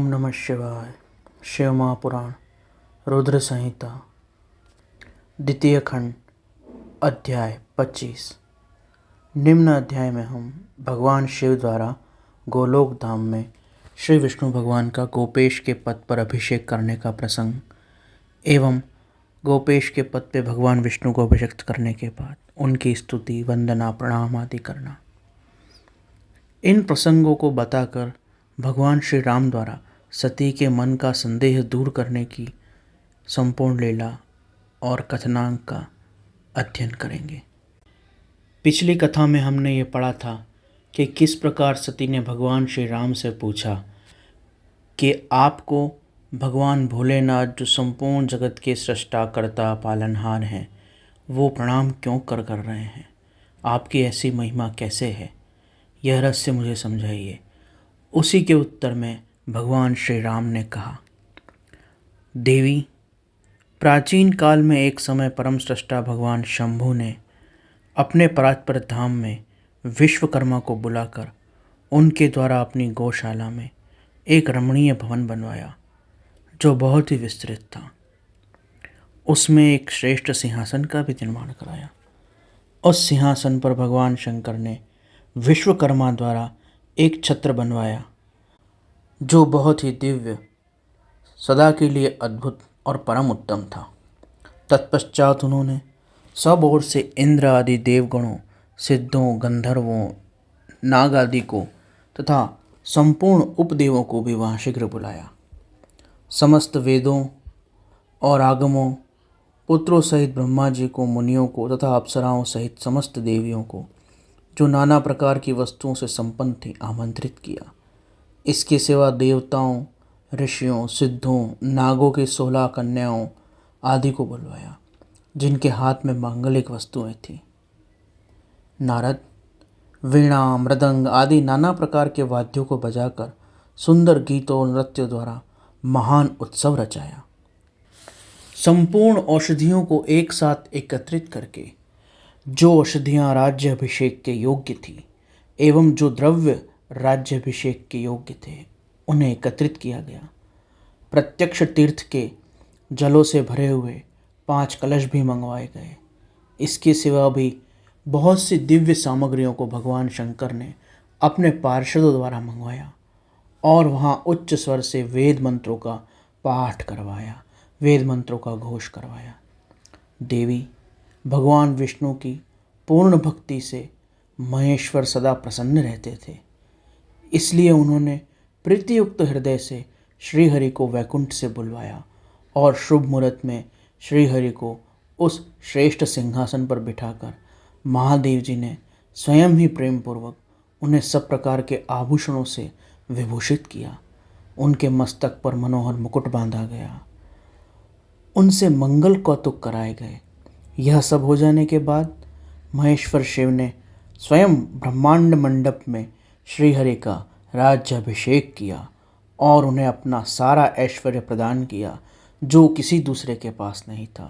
ओम नमः शिवाय। शिव महापुराण रुद्र संहिता द्वितीय खंड अध्याय 25। निम्न अध्याय में हम भगवान शिव द्वारा गोलोक धाम में श्री विष्णु भगवान का गोपेश के पद पर अभिषेक करने का प्रसंग एवं गोपेश के पद पे भगवान विष्णु को अभिषिक्त करने के बाद उनकी स्तुति वंदना प्रणाम आदि करना, इन प्रसंगों को बताकर भगवान श्री राम द्वारा सती के मन का संदेह दूर करने की संपूर्ण लीला और कथनांक का अध्ययन करेंगे। पिछली कथा में हमने ये पढ़ा था कि किस प्रकार सती ने भगवान श्री राम से पूछा कि आपको भगवान भोलेनाथ, जो संपूर्ण जगत के सृष्टा कर्ता पालनहार हैं, वो प्रणाम क्यों कर रहे हैं? आपकी ऐसी महिमा कैसे है? यह रहस्य मुझे समझाइए। उसी के उत्तर में भगवान श्री राम ने कहा, देवी, प्राचीन काल में एक समय परम सृष्टा भगवान शंभु ने अपने परात्पर धाम में विश्वकर्मा को बुलाकर उनके द्वारा अपनी गौशाला में एक रमणीय भवन बनवाया जो बहुत ही विस्तृत था। उसमें एक श्रेष्ठ सिंहासन का भी निर्माण कराया। उस सिंहासन पर भगवान शंकर ने विश्वकर्मा द्वारा एक छत्र बनवाया जो बहुत ही दिव्य, सदा के लिए अद्भुत और परम उत्तम था। तत्पश्चात उन्होंने सब ओर से इंद्र आदि देवगणों, सिद्धों, गंधर्वों, नाग आदि को तथा संपूर्ण उपदेवों को भी वहाँ शीघ्र बुलाया। समस्त वेदों और आगमों, पुत्रों सहित ब्रह्मा जी को, मुनियों को तथा अप्सराओं सहित समस्त देवियों को, जो नाना प्रकार की वस्तुओं से संपन्न थी, आमंत्रित किया। इसके सिवा देवताओं, ऋषियों, सिद्धों, नागों की 16 कन्याओं आदि को बुलवाया जिनके हाथ में मांगलिक वस्तुएं थीं। नारद वीणा, मृदंग आदि नाना प्रकार के वाद्यों को बजाकर सुंदर गीतों और नृत्य द्वारा महान उत्सव रचाया। संपूर्ण औषधियों को एक साथ एकत्रित करके जो औषधियाँ राज्याभिषेक के योग्य थी एवं जो द्रव्य राज्याभिषेक के योग्य थे, उन्हें एकत्रित किया गया। प्रत्यक्ष तीर्थ के जलों से भरे हुए 5 कलश भी मंगवाए गए। इसके सिवा भी बहुत सी दिव्य सामग्रियों को भगवान शंकर ने अपने पार्षदों द्वारा मंगवाया और वहाँ उच्च स्वर से वेद मंत्रों का पाठ करवाया, वेद मंत्रों का घोष करवाया। देवी, भगवान विष्णु की पूर्ण भक्ति से महेश्वर सदा प्रसन्न रहते थे, इसलिए उन्होंने प्रीतियुक्त हृदय से श्रीहरि को वैकुंठ से बुलवाया और शुभ मुहूर्त में श्रीहरि को उस श्रेष्ठ सिंहासन पर बिठाकर महादेव जी ने स्वयं ही प्रेम पूर्वक उन्हें सब प्रकार के आभूषणों से विभूषित किया। उनके मस्तक पर मनोहर मुकुट बांधा गया, उनसे मंगल कौतुक कराए गए। यह सब हो जाने के बाद महेश्वर शिव ने स्वयं ब्रह्मांड मंडप में श्रीहरि का राज्याभिषेक किया और उन्हें अपना सारा ऐश्वर्य प्रदान किया जो किसी दूसरे के पास नहीं था।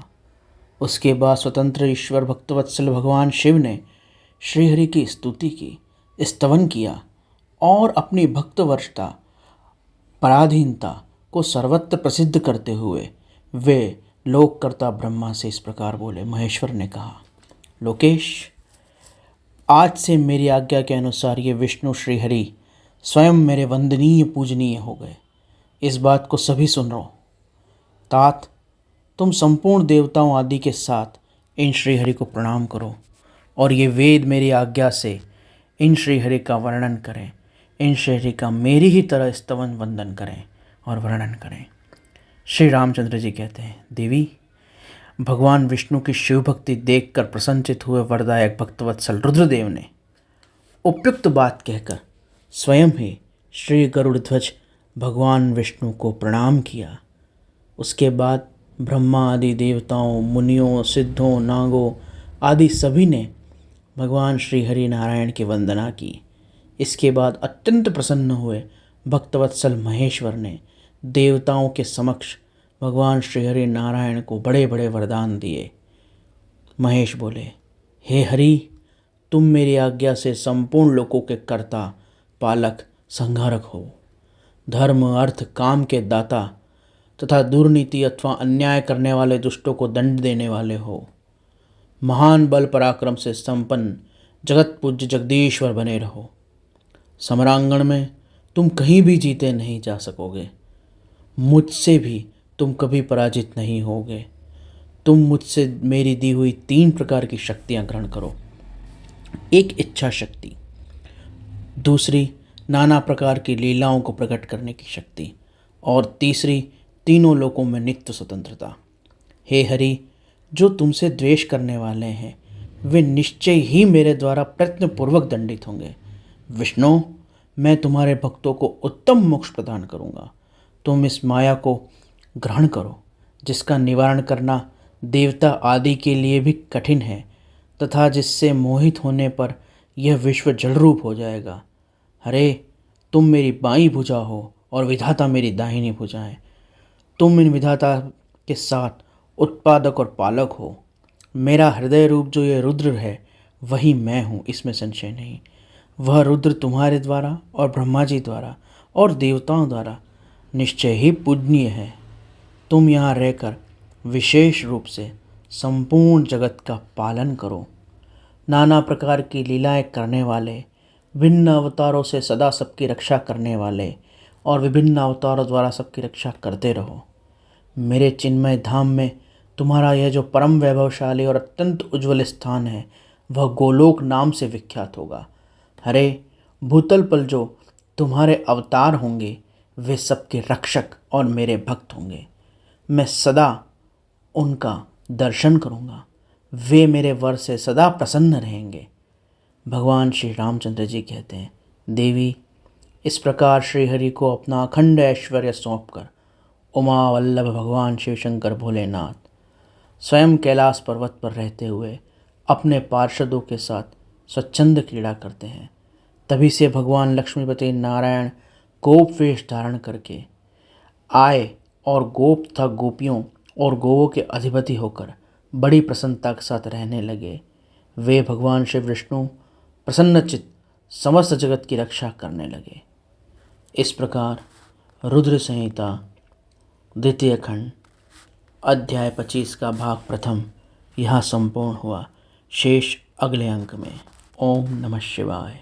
उसके बाद स्वतंत्र ईश्वर भक्तवत्सल भगवान शिव ने श्रीहरि की स्तुति की, स्तवन किया और अपनी भक्तवर्षता, पराधीनता को सर्वत्र प्रसिद्ध करते हुए वे लोककर्ता ब्रह्मा से इस प्रकार बोले। महेश्वर ने कहा, लोकेश, आज से मेरी आज्ञा के अनुसार ये विष्णु श्रीहरि स्वयं मेरे वंदनीय पूजनीय हो गए। इस बात को सभी सुन लो। तात, तुम संपूर्ण देवताओं आदि के साथ इन श्रीहरि को प्रणाम करो और ये वेद मेरी आज्ञा से इन श्रीहरि का वर्णन करें, इन श्रीहरि का मेरी ही तरह स्तवन वंदन करें और वर्णन करें। श्री रामचंद्र जी कहते हैं, देवी, भगवान विष्णु की शिव भक्ति देखकर प्रसन्नचित हुए वरदायक भक्तवत्सल रुद्रदेव ने उपयुक्त बात कहकर स्वयं ही श्री गरुड़ ध्वज भगवान विष्णु को प्रणाम किया। उसके बाद ब्रह्मा आदि देवताओं, मुनियों, सिद्धों, नागों आदि सभी ने भगवान श्री हरि नारायण की वंदना की। इसके बाद अत्यंत प्रसन्न हुए भक्तवत्सल महेश्वर ने देवताओं के समक्ष भगवान श्री हरि नारायण को बड़े बड़े वरदान दिए। महेश बोले, हे हरि, तुम मेरी आज्ञा से संपूर्ण लोकों के कर्ता, पालक, संहारक हो। धर्म अर्थ काम के दाता तथा दुर्नीति अथवा अन्याय करने वाले दुष्टों को दंड देने वाले हो। महान बल पराक्रम से संपन्न जगत पूज्य जगदीश्वर बने रहो। समरांगण में तुम कहीं भी जीते नहीं जा सकोगे, मुझसे भी तुम कभी पराजित नहीं होगे। तुम मुझसे मेरी दी हुई 3 प्रकार की शक्तियां ग्रहण करो। एक इच्छा शक्ति, दूसरी नाना प्रकार की लीलाओं को प्रकट करने की शक्ति, और तीसरी तीनों लोकों में नित्य स्वतंत्रता। हे हरि, जो तुमसे द्वेष करने वाले हैं वे निश्चय ही मेरे द्वारा प्रयत्नपूर्वक दंडित होंगे। विष्णु, मैं तुम्हारे भक्तों को उत्तम मोक्ष प्रदान करूंगा। तुम इस माया को ग्रहण करो जिसका निवारण करना देवता आदि के लिए भी कठिन है तथा जिससे मोहित होने पर यह विश्व जलरूप हो जाएगा। हरे, तुम मेरी बाईं भुजा हो और विधाता मेरी दाहिनी भुजा है। तुम इन विधाता के साथ उत्पादक और पालक हो। मेरा हृदय रूप जो ये रुद्र है वही मैं हूँ, इसमें संशय नहीं। वह रुद्र तुम्हारे द्वारा और ब्रह्मा जी द्वारा और देवताओं द्वारा निश्चय ही पूजनीय है। तुम यहाँ रहकर विशेष रूप से संपूर्ण जगत का पालन करो। नाना प्रकार की लीलाएं करने वाले, भिन्न अवतारों से सदा सबकी रक्षा करने वाले और विभिन्न अवतारों द्वारा सबकी रक्षा करते रहो। मेरे चिन्मय धाम में तुम्हारा यह जो परम वैभवशाली और अत्यंत उज्ज्वल स्थान है वह गोलोक नाम से विख्यात होगा। हरे, भूतल पर जो तुम्हारे अवतार होंगे वे सबके रक्षक और मेरे भक्त होंगे। मैं सदा उनका दर्शन करूँगा। वे मेरे वर से सदा प्रसन्न रहेंगे। भगवान श्री रामचंद्र जी कहते हैं, देवी, इस प्रकार श्री हरि को अपना अखंड ऐश्वर्य सौंपकर उमा वल्लभ भगवान शिव शंकर भोलेनाथ स्वयं कैलाश पर्वत पर रहते हुए अपने पार्षदों के साथ स्वच्छंद क्रीड़ा करते हैं। तभी से भगवान लक्ष्मीपति नारायण गोप वेश धारण करके आए और गोप तथा गोपियों और गोवों के अधिपति होकर बड़ी प्रसन्नता के साथ रहने लगे। वे भगवान शिव विष्णु प्रसन्नचित्त समस्त जगत की रक्षा करने लगे। इस प्रकार रुद्र संहिता द्वितीय खंड अध्याय 25 का भाग प्रथम यहाँ संपूर्ण हुआ। शेष अगले अंक में। ओम नमः शिवाय।